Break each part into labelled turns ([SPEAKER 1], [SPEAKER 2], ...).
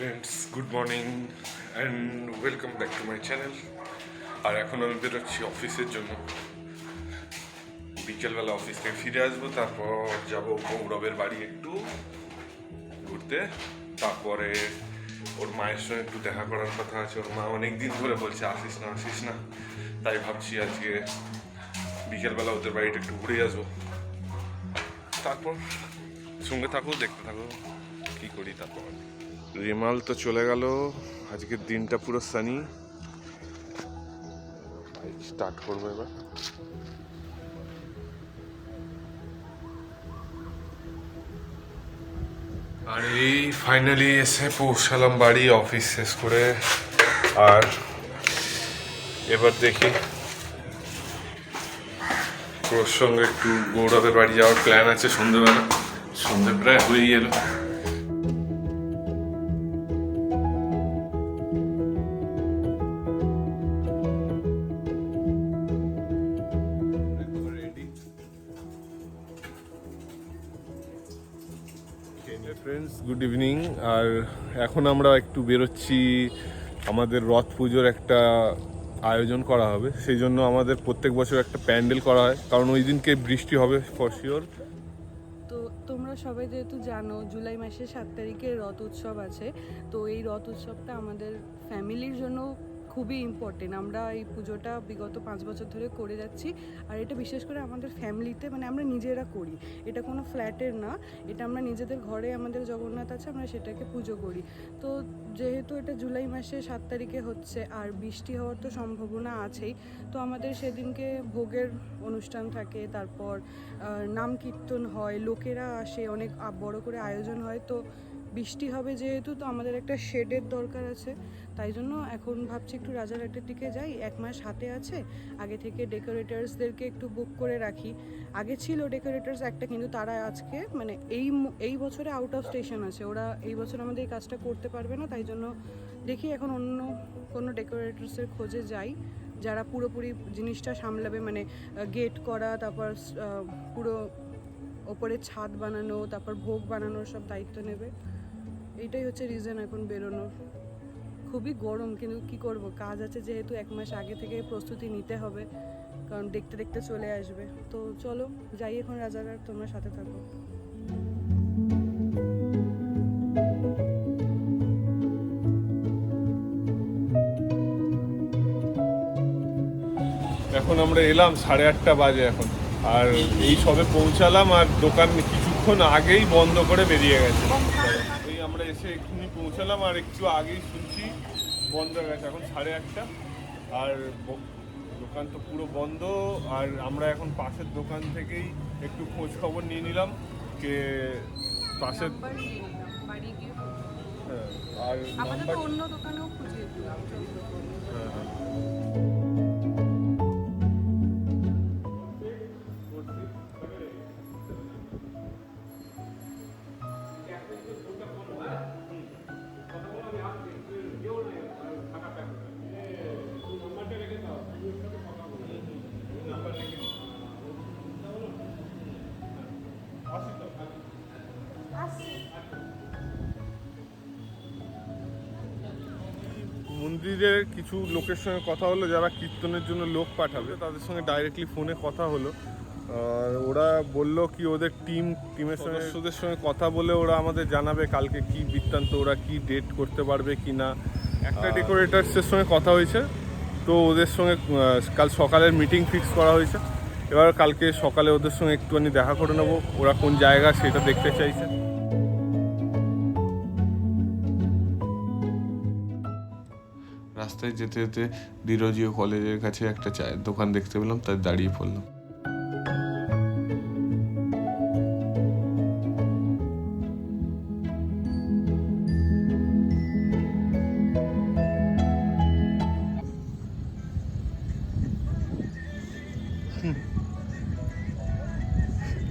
[SPEAKER 1] Friends, good morning and welcome back to my channel. আর এখন আমি বেরোচ্ছি অফিসের জন্য। বিকেলবেলা অফিস থেকে ফিরে আসবো, তারপর যাব গৌরবের বাড়ি একটু ঘুরতে। তারপরে ওর মায়ের সঙ্গে একটু দেখা করার কথা আছে। ওর মা অনেক দিন ধরে বলছে আসিস না আসিস না, তাই ভাবছি আজকে বিকেলবেলা ওদের বাড়িটা একটু ঘুরে আসবো। তারপর সঙ্গে থাকো, দেখতে থাকো কী করি। তারপর রিমাল তো চলে গেল, আজকের দিনটা পুরো সানি। স্টার্ট করবো এবার। আর এই ফাইনালি এসে পৌঁছালাম বাড়ি অফিস শেষ করে। আর এবার দেখি ওর সঙ্গে একটু গৌরবের বাড়ি যাওয়ার প্ল্যান আছে সন্ধ্যেবেলা। সন্ধ্যে প্রায় হয়েই এলো। Friends, good evening. আর এখন আমরা একটু বেরোচ্ছি, আমাদের রথ পুজোর একটা আয়োজন করা হবে। সেই জন্য আমাদের প্রত্যেক বছর একটা প্যান্ডেল করা হয়, কারণ ওই দিনকে বৃষ্টি হবে ফর শিওর।
[SPEAKER 2] তো তোমরা সবাই যেহেতু জানো জুলাই মাসের 7 তারিখে রথ উৎসব আছে। তো এই রথ উৎসবটা আমাদের ফ্যামিলির জন্য খুবই ইম্পর্টেন্ট। আমরা এই পুজোটা বিগত 5 বছর ধরে করে যাচ্ছি। আর এটা বিশেষ করে আমাদের ফ্যামিলিতে মানে আমরা নিজেরা করি, এটা কোনো ফ্ল্যাটের না, এটা আমরা নিজেদের ঘরে, আমাদের জগন্নাথ আছে, আমরা সেটাকে পুজো করি। তো যেহেতু এটা জুলাই মাসে 7 তারিখে হচ্ছে আর বৃষ্টি হওয়ার তো সম্ভাবনা আছেই, তো আমাদের সেদিনকে ভোগের অনুষ্ঠান থাকে, তারপর নাম কীর্তন হয়, লোকেরা আসে, অনেক বড় করে আয়োজন হয়। তো বৃষ্টি হবে যেহেতু, তো আমাদের একটা শেডের দরকার আছে। তাই জন্য এখন ভাবছি একটু রাজারহাটের দিকে যাই, 1 মাস হাতে আছে, আগে থেকে ডেকোরেটার্সদেরকে একটু বুক করে রাখি। আগে ছিল ডেকোরেটার্স একটা, কিন্তু তারা আজকে মানে এই বছরে আউট অফ স্টেশন আছে, ওরা এই বছর আমাদের এই কাজটা করতে পারবে না। তাই জন্য দেখি এখন অন্য কোনো ডেকোরেটার্সের খোঁজে যাই, যারা পুরোপুরি জিনিসটা সামলাবে, মানে গেট করা, তারপর পুরো ওপরে ছাদ বানানো, তারপর ভোগ বানানোর সব দায়িত্ব নেবে। এইটাই হচ্ছে রিজন এখন বেরোনোর। খুবই গরম, কিন্তু কি করব, কাজ আছে যেহেতু 1 মাস আগে থেকে প্রস্তুতি নিতে হবে, কারণ দেখতে দেখতে চলে আসবে। তো চলো যাই এখন রাজারহাট, তোমরা সাথে থাকো।
[SPEAKER 1] এখন আমরা এলাম, 8:30 বাজে এখন। আর এই সবে পৌঁছালাম, আর দোকান কিছুক্ষণ আগেই বন্ধ করে বেরিয়ে গেছে। এই আমরা এসে এক্ষুনি পৌঁছালাম, আর একটু আগেই শুনছি বন্ধ হয়ে গেছে। এখন 8:30, আর দোকান তো পুরো বন্ধ। আর আমরা এখন পাশের দোকান থেকেই একটু খোঁজ খবর নিয়ে নিলাম কে পাশের। হ্যাঁ, আর নাম্বার
[SPEAKER 2] অন্য দোকানেও খুঁজিয়ে দিলাম।
[SPEAKER 1] হ্যাঁ হ্যাঁ। মন্দিরের কিছু লোকের সঙ্গে কথা হলো, যারা কীর্তনের জন্য লোক পাঠাবে, তাদের সঙ্গে ডাইরেক্টলি ফোনে কথা হলো। আর ওরা বলল কি ওদের টিমের সদস্যদের সঙ্গে কথা বলে ওরা আমাদের জানাবে কালকে কি বৃত্তান্ত, ওরা কি ডেট করতে পারবে কি না। একটা ডেকোরেটার্সের সঙ্গে কথা হয়েছে, তো ওদের সঙ্গে কাল সকালের মিটিং ফিক্স করা হয়েছে। এবার কালকে সকালে ওদের সঙ্গে একটুখানি দেখা করে নেবো, ওরা কোন জায়গা সেটা দেখতে চাইছে। রাস্তায় যেতে যেতে বিরোজীয় কলেজের কাছে একটা চায়ের দোকান দেখতে পেলাম, তাই দাঁড়িয়ে পড়লাম।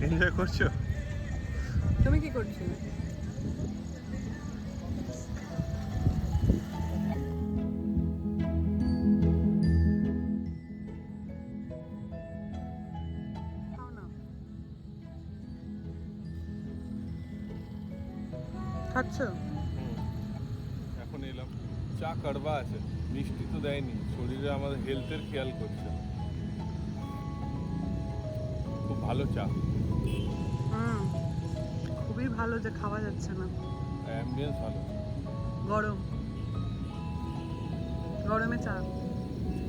[SPEAKER 1] এনজয় করছো?
[SPEAKER 2] তুমি কি করছো? খাচ্ছো?
[SPEAKER 1] চা কারবা আছে, মিষ্টি তো দেয়নি, শরীরে আমাদের হেলথের খেয়াল করছে। খুব ভালো চা,
[SPEAKER 2] খুবই ভালো, যে খাওয়া যাচ্ছে না।
[SPEAKER 1] অ্যাম্বিয়েন্স ভালো,
[SPEAKER 2] গরম গরমে চা,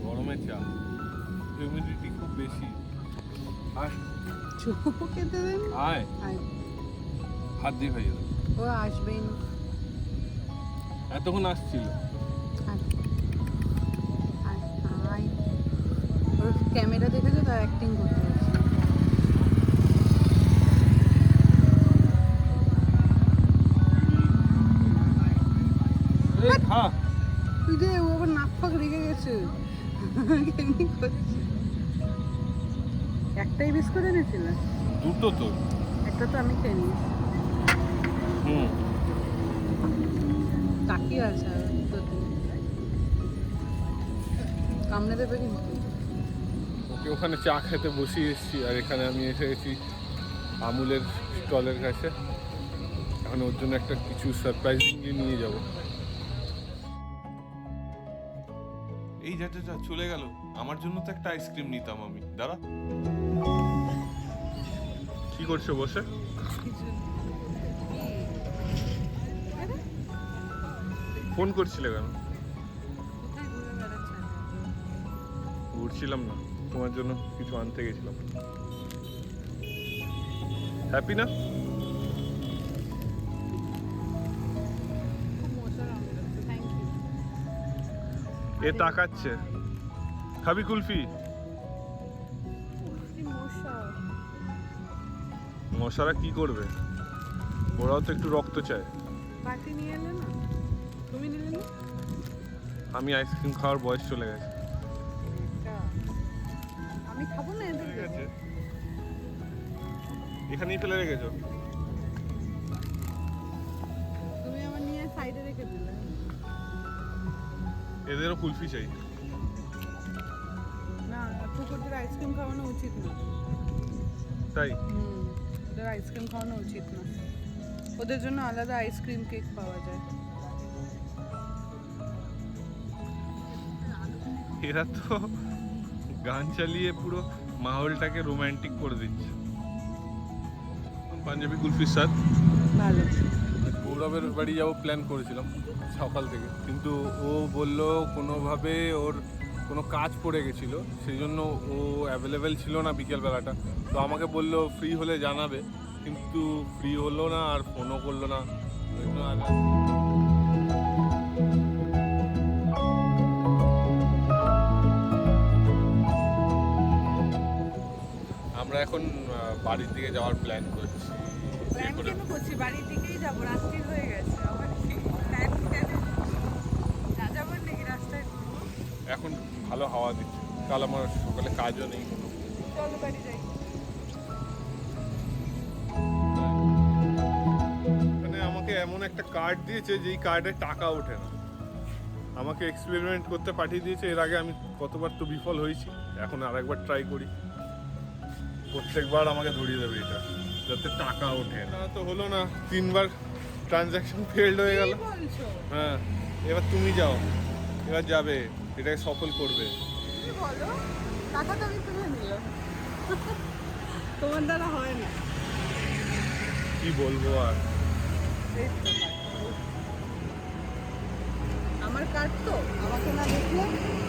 [SPEAKER 1] গরমে চা, হিউমিডিটি খুব বেশি। আয়
[SPEAKER 2] খেতে দেন।
[SPEAKER 1] আয়, হাত দিয়ে ভাই,
[SPEAKER 2] ও আসবেই না,
[SPEAKER 1] এতক্ষণ আসছিল।
[SPEAKER 2] ওর ক্যামেরা দেখেছো, তার অ্যাক্টিং করতে হচ্ছে।
[SPEAKER 1] খা,
[SPEAKER 2] তুই যে ও আবার নাক ফাঁক রেগে গেছে, কেমনি করছে। একটাই বিস্কুট এনেছিল,
[SPEAKER 1] দুটো তো,
[SPEAKER 2] একটা তো আমি খেয়ে নিয়েছি। তাকিয়ে আছে আর দুটো দিন। কামড়ে দেবে কিন্তু।
[SPEAKER 1] ওকে ওখানে চা খেতে বসিয়ে এসেছি, আর এখানে আমি এসে গেছি আমুলের স্টলের কাছে। এখন ওর জন্য একটা কিছু সারপ্রাইজিংলি নিয়ে যাব। এই যা যা চলে গেল, আমার জন্য তো একটা আইসক্রিম নিতাম আমি। দাঁড়া, কি করছো বসে? ফোন করছিলে কেন? ঘুরছিলাম না, তোমার জন্য কিছু আনতে গেছিলাম। হ্যাপি না? এ তাকাচ্ছে, খাবি কুলফি? মশারা কি করবে, ওরাও তো একটু রক্ত চায়।
[SPEAKER 2] বাটি নিয়ে এলে না, তুমি নিলে না?
[SPEAKER 1] আমি আইসক্রিম খাওয়ার বয়স চলে গেছে।
[SPEAKER 2] আমি খাবো না এদের।
[SPEAKER 1] ঠিক আছে, এখানেই ফেলে রেখেছো।
[SPEAKER 2] তুমি আমার নিয়ে সাইডে রেখে দিলে।
[SPEAKER 1] এদেরও কুলফি চাই।
[SPEAKER 2] না, কুকুরদের আইসক্রিম খাওয়ানো উচিত না।
[SPEAKER 1] তাই?
[SPEAKER 2] ওদের আইসক্রিম খাওয়ানো উচিত না, ওদের জন্য আলাদা আইসক্রিম কেক পাওয়া যায়।
[SPEAKER 1] এরা তো গান চালিয়ে পুরো মাহলটাকে রোমান্টিক করে দিচ্ছে। পাঞ্জাবি কুলফির স্বাদ
[SPEAKER 2] ভালো।
[SPEAKER 1] গৌরবের বাড়ি যাবো প্ল্যান করেছিলাম সকাল থেকে, কিন্তু ও বলল কোনোভাবে ওর কোনো কাজ পড়ে গেছিলো, সেই জন্য ও অ্যাভেলেবেল ছিল না বিকেলবেলাটা। তো আমাকে বললো ফ্রি হলে জানাবে, কিন্তু ফ্রি হলো না আর ফোনও করলো না। ওই জন্য আমরা এখন বাড়ির দিকে যাওয়ার প্ল্যান করছি।
[SPEAKER 2] প্ল্যান কেন করছি? বাড়ির দিকেই যাবো, রাত্রি হয়ে গেছে। আবার প্ল্যান কেন? যাযাবর নাকি রাস্তায় ঘুরবো?
[SPEAKER 1] এখন ভালো হাওয়া দিচ্ছে, কাল আমার সকালে কাজও নেই কোনো।
[SPEAKER 2] চলো বাড়ি যাই।
[SPEAKER 1] মানে আমাকে এমন একটা কার্ড দিয়েছে যেই কার্ডে টাকা ওঠে না। আমাকে এক্সপেরিমেন্ট করতে পাঠিয়ে দিয়েছে। এর আগে আমি কতবার তো বিফল হয়েছি, এখন আরেকবার ট্রাই করি। প্রত্যেকবার আমাকে ধরিয়ে দেবে এটা, যাতে টাকা ওঠে না। তো হলো না, 3বার ট্রানজ্যাকশন ফেলড হয়ে গেল।
[SPEAKER 2] কি বলছো?
[SPEAKER 1] হ্যাঁ, এবার তুমি যাও, এবার যাবে, এটাকে সফল করবে।
[SPEAKER 2] কি বলো? টাকা তো আমি তুলে নিলাম, তোমার দ্বারা হয় না।
[SPEAKER 1] কি বলবো আর।
[SPEAKER 2] এই তো আমার কার্ড তো, আমাকে না দেখলে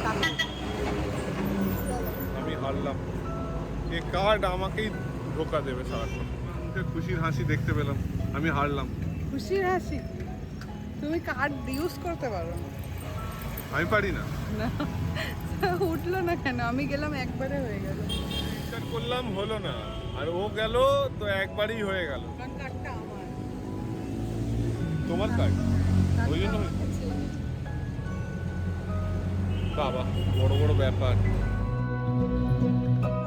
[SPEAKER 2] টাকা।
[SPEAKER 1] আমি হারলাম, এই কার্ড আমাকেই ধোকা দেবে সারাক্ষণ। মুখে খুশির হাসি দেখতে পেলাম, আমি হারলাম।
[SPEAKER 2] খুশির হাসি? তুমি কার্ড ইউজ করতে পারো না।
[SPEAKER 1] আমি পারি না।
[SPEAKER 2] না, উঠলো না কেন? আমি গেলাম একবারে হয়ে গেল।
[SPEAKER 1] চেষ্টা করলাম, হলো না, আর ও গেল তো একবারই হয়ে গেল।
[SPEAKER 2] কারণ কার্ডটা আমার।
[SPEAKER 1] তোমার কার্ড, ওই জন্য বাবা বড় বড় ব্যাপার।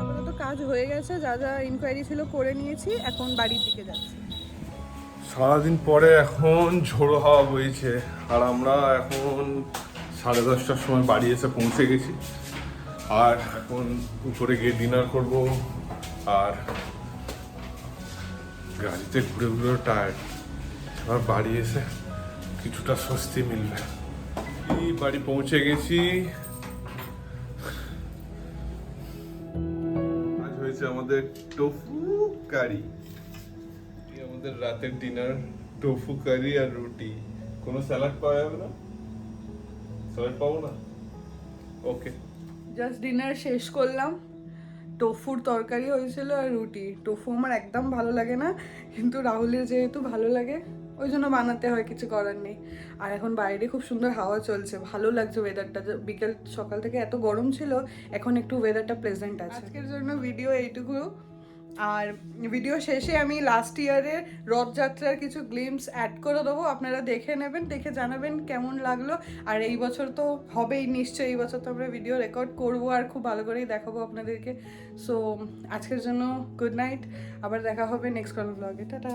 [SPEAKER 2] আপাতত কাজ হয়ে গেছে, যা যা ইনকোয়ারি ছিল করে নিয়েছি, এখন বাড়ির দিকে যাচ্ছি।
[SPEAKER 1] সারাদিন পরে এখন ঝোড়ো হাওয়া বইছে, আর আমরা এখন 10:30টার সময় বাড়ি এসে পৌঁছে গেছি। আর এখন উপরে গিয়ে ডিনার করব, আর গাড়িতে ঘুরে ঘুরে টায়ার্ড। আর বাড়ি এসে কিছুটা স্বস্তি মিলবে। বাড়ি পৌঁছে গেছি। আজ হয়েছে আমাদের টোফু কারি। আমাদের রাতের ডিনার টোফু কারি আর রুটি। কোনো স্যালাড পাওয়া যাবে না? স্যালাড পাবো না? ওকে।
[SPEAKER 2] জাস্ট ডিনার শেষ করলাম, টোফুর তরকারি হয়েছিল আর রুটি। টোফু আমার একদম ভালো লাগে না, কিন্তু রাহুলের যেহেতু ভালো লাগে ওই জন্য বানাতে হয়, কিছু করার নেই। আর এখন বাইরে খুব সুন্দর হাওয়া চলছে, ভালো লাগছে ওয়েদারটা। বিকেল সকাল থেকে এত গরম ছিল, এখন একটু ওয়েদারটা প্লেজেন্ট আছে। আজকের জন্য ভিডিও এইটুকু। আর ভিডিও শেষে আমি লাস্ট ইয়ারের রথযাত্রার কিছু গ্লিমস অ্যাড করে দেবো, আপনারা দেখে নেবেন, দেখে জানাবেন কেমন লাগলো। আর এই বছর তো হবেই নিশ্চয়ই, এই বছর তো আমরা ভিডিও রেকর্ড করবো আর খুব ভালো করেই দেখাবো আপনাদেরকে। সো আজকের জন্য গুড নাইট, আবার দেখা হবে নেক্সট কোনো ব্লগে। টাটা।